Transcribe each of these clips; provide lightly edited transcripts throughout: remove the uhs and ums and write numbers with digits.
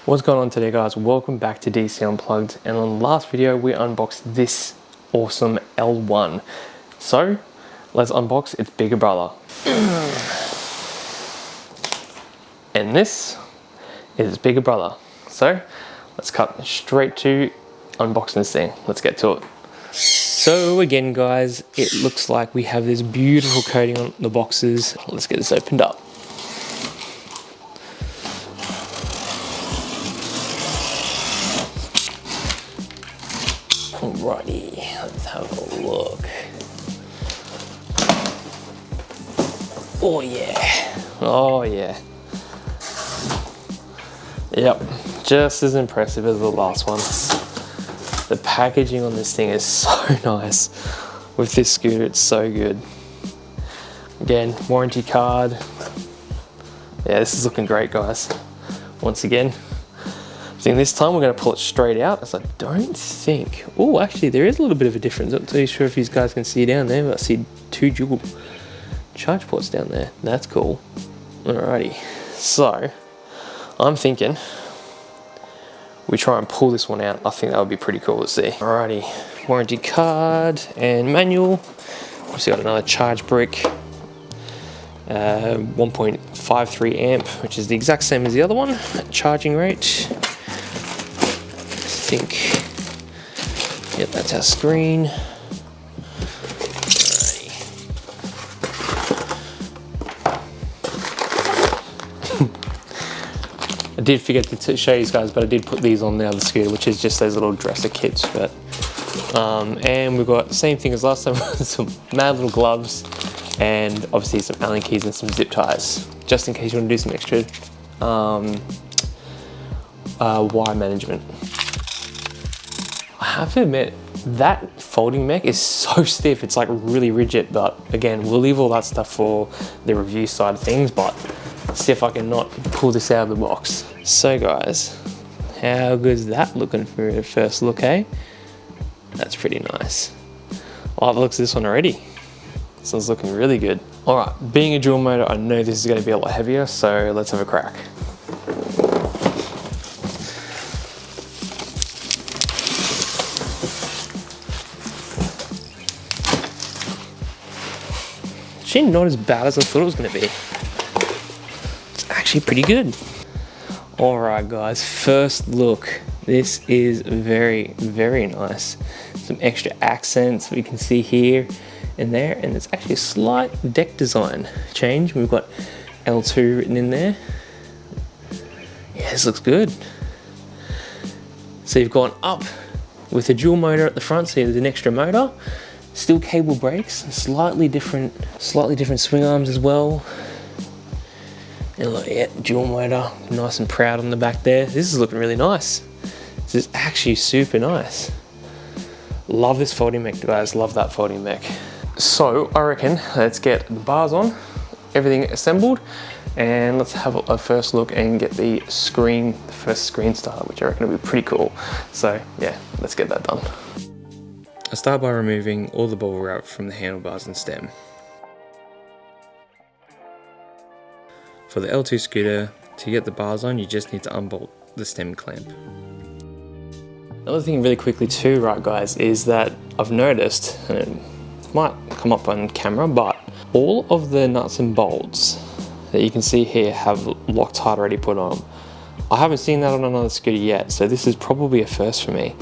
What's going on today, guys? Welcome back to DC Unplugged, and on the last video we unboxed this Ausom L1. So let's unbox its bigger brother. And this is its bigger brother. So let's cut straight to unboxing this thing. Let's get to it. So again, guys, it looks like we have this beautiful coating on the boxes. Let's get this opened up. Alrighty, let's have a look. Oh yeah, oh yeah. Yep, just as impressive as the last one. The packaging on this thing is so nice. With this scooter, it's so good. Again, warranty card. Yeah, this is looking great, guys. Once again, I think this time we're going to pull it straight out, as I don't think... Oh, actually, there is a little bit of a difference. I'm not too sure if you guys can see down there, but I see two dual charge ports down there. That's cool. Alrighty, so I'm thinking we try and pull this one out. I think that would be pretty cool to see. Alrighty, warranty card and manual. We've got another charge brick. 1.53 amp, which is the exact same as the other one. Charging rate. I think, yep, that's our screen. Alrighty. I did forget to show you guys, but I did put these on the other scooter, which is just those little dresser kits. But and we've got the same thing as last time, some mad little gloves, and obviously some Allen keys and some zip ties, just in case you want to do some extra wire management. I have to admit, that folding mech is so stiff, it's like really rigid, but again, we'll leave all that stuff for the review side of things, but see if I can not pull this out of the box. So guys, how good is that looking for a first look, eh? That's pretty nice. I love the looks of this one already. This one's looking really good. All right, being a dual motor, I know this is gonna be a lot heavier, so let's have a crack. Actually not as bad as I thought it was going to be. It's actually pretty good. Alright guys, first look. This is very, very nice. Some extra accents we can see here and there, and it's actually a slight deck design change. We've got L2 written in there. Yeah, this looks good. So you've gone up with a dual motor at the front, so there's an extra motor. Still cable brakes, slightly different swing arms as well. And look, yeah, dual motor, nice and proud on the back there. This is looking really nice. This is actually super nice. Love this folding mech, guys, love that folding mech. So I reckon let's get the bars on, everything assembled, and let's have a first look and get the first screen starter, which I reckon will be pretty cool. So yeah, let's get that done. I start by removing all the bubble wrap from the handlebars and stem. For the L2 scooter, to get the bars on, you just need to unbolt the stem clamp. Another thing really quickly too, right guys, is that I've noticed, and it might come up on camera, but all of the nuts and bolts that you can see here have Loctite already put on them. I haven't seen that on another scooter yet, so this is probably a first for me.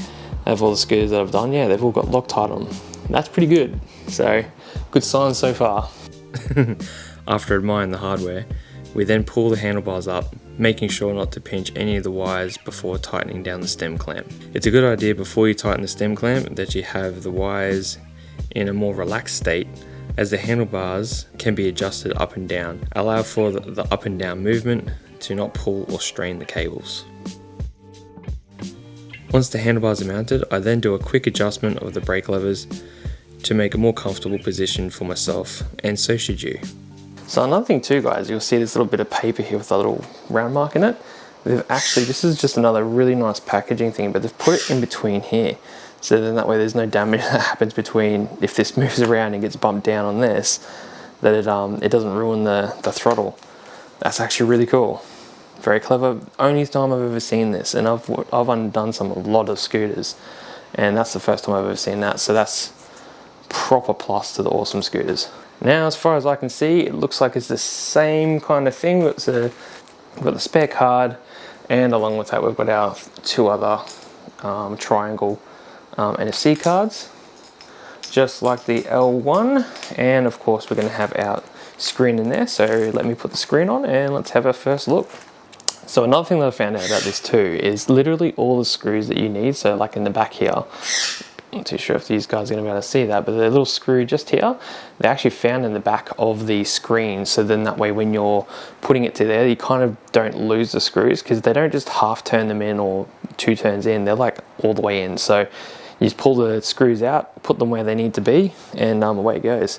Of all the scooters that I've done, yeah, they've all got Loctite on them. That's pretty good. So, good sign so far. After admiring the hardware, we then pull the handlebars up, making sure not to pinch any of the wires before tightening down the stem clamp. It's a good idea before you tighten the stem clamp that you have the wires in a more relaxed state, as the handlebars can be adjusted up and down. Allow for the up and down movement to not pull or strain the cables. Once the handlebars are mounted, I then do a quick adjustment of the brake levers to make a more comfortable position for myself, and so should you. So another thing too, guys, you'll see this little bit of paper here with a little round mark in it. They've actually, this is just another really nice packaging thing, but they've put it in between here. So then that way there's no damage that happens between, if this moves around and gets bumped down on this, that it doesn't ruin the throttle. That's actually really cool. very clever. Only time I've ever seen this, and I've undone a lot of scooters, and that's the first time I've ever seen that. So that's proper plus to the Ausom scooters. Now, as far as I can see, it looks like it's the same kind of thing. We've got the spare card, and along with that, we've got our 2 other triangle NFC cards, just like the L1. And of course, we're going to have our screen in there. So let me put the screen on and let's have our first look. So another thing that I found out about this too is literally all the screws that you need. So like in the back here, I'm not too sure if these guys are going to be able to see that, but the little screw just here, they're actually found in the back of the screen. So then that way when you're putting it to there, you kind of don't lose the screws, because they don't just half turn them in or 2 turns in, they're like all the way in. So you just pull the screws out, put them where they need to be, and away it goes.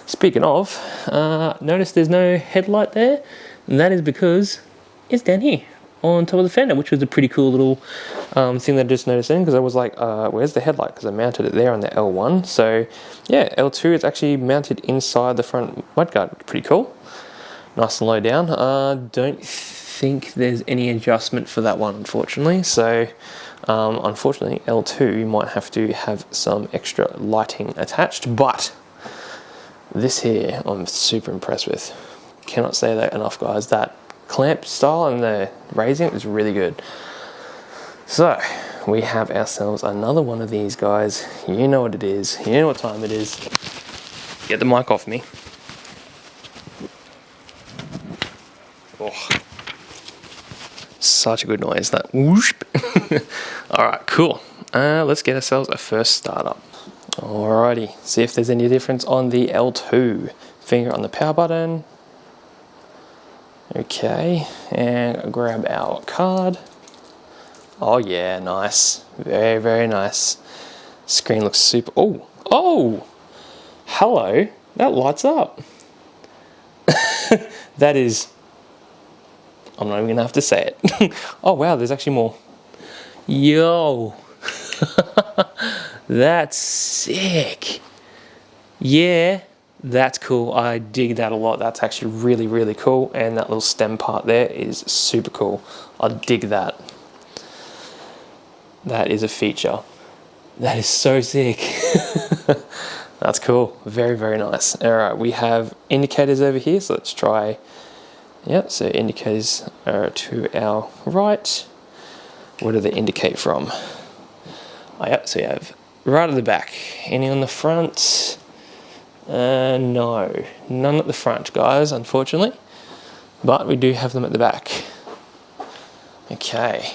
Speaking of, notice there's no headlight there, and that is because it's down here on top of the fender, which was a pretty cool little thing that I just noticed in, because I was like, where's the headlight? Because I mounted it there on the L1. So yeah, L2 is actually mounted inside the front mudguard. Pretty cool. Nice and low down. Don't think there's any adjustment for that one, unfortunately. So unfortunately, L2, you might have to have some extra lighting attached, but this here, I'm super impressed with. Cannot say that enough, guys. That clamp style and the raising is really good. So we have ourselves another one of these guys. You know what it is. You know what time it is. Get the mic off me. Oh, such a good noise, that whoosh. Alright, cool. Let's get ourselves a first startup. Alrighty, see if there's any difference on the L2. Finger on the power button. Okay, and grab our card. Oh yeah, nice. Very, very nice. Screen looks super... Oh! Hello, that lights up. That is... I'm not even gonna have to say it. Oh wow, there's actually more. Yo! That's sick. Yeah, that's cool. I dig that a lot. That's actually really, really cool. And that little stem part there is super cool. I dig that. That is a feature. That is so sick. That's cool. Very, very nice. All right, we have indicators over here. So let's try. Yep, so indicators are to our right. Where do they indicate from? Oh, yep, so you have right at the back. Any on the front? No, none at the front, guys, unfortunately. But we do have them at the back. Okay.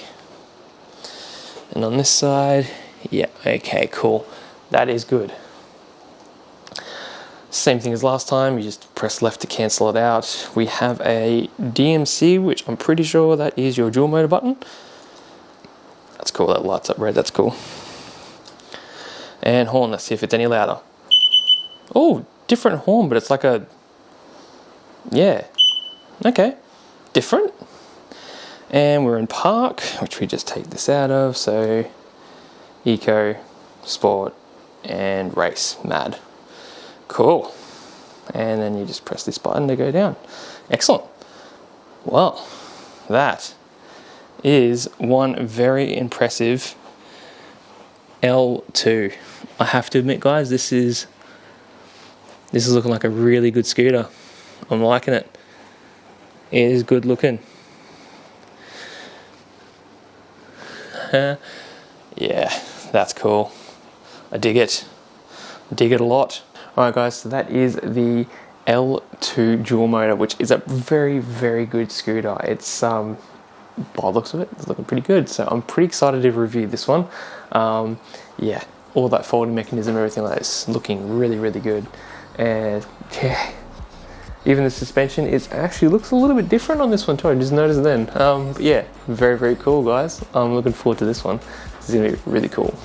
And on this side, yeah, okay, cool. That is good. Same thing as last time, you just press left to cancel it out. We have a DMC, which I'm pretty sure that is your dual motor button. That's cool, that lights up red, that's cool. And horn, let's see if it's any louder. Oh, different horn, but it's like a... Yeah. Okay. Different. And we're in park, which we just take this out of. So, eco, sport, and race, mad. Cool. And then you just press this button to go down. Excellent. Well, that is one very impressive L2. I have to admit, guys, this is looking like a really good scooter. I'm liking it. It is good looking. Yeah, that's cool. I dig it. I dig it a lot. Alright guys, so that is the L2 dual motor, which is a very, very good scooter. It's, by the looks of it, it's looking pretty good. So I'm pretty excited to review this one. Yeah, all that folding mechanism, everything like this, looking really, really good. And yeah, even the suspension actually looks a little bit different on this one too. I just noticed then. But yeah, very, very cool, guys. I'm looking forward to this one. This is gonna be really cool.